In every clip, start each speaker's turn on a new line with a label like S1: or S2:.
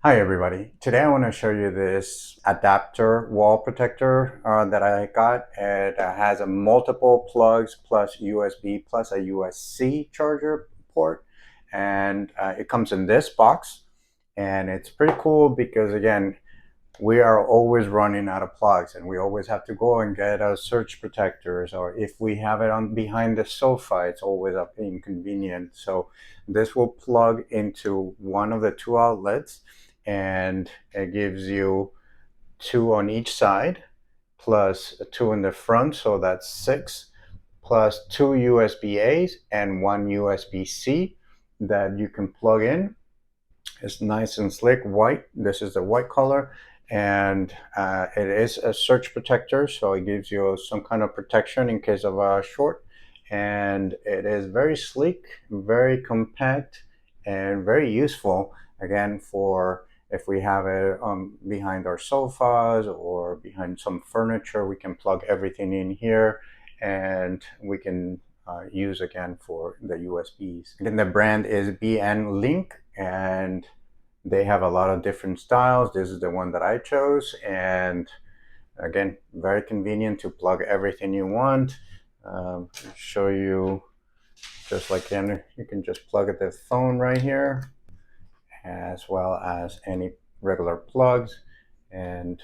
S1: Hi everybody. Today I want to show you this adapter wall protector that I got. It has a multiple plugs plus USB plus a USB-C charger port, and it comes in this box. And it's pretty cool because again, we are always running out of plugs and we always have to go and get our surge protectors, or if we have it on behind the sofa, it's always up inconvenient. So this will plug into one of the two outlets, and it gives you two on each side plus two in the front, so that's six, plus two USB-A's and one USB-C that you can plug in. It's nice and slick white. This is the white color, and it is a surge protector, so it gives you some kind of protection in case of a short. And it is very sleek, very compact, and very useful. Again, for if we have it behind our sofas or behind some furniture, we can plug everything in here, and we can use again for the USBs. And the brand is BN Link, and they have a lot of different styles. This is the one that I chose, and again, very convenient to plug everything you want. Show you just like you can just plug the phone right here, as well as any regular plugs, and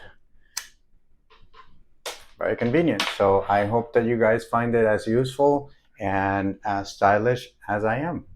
S1: very convenient. So I hope that you guys find it as useful and as stylish as I am.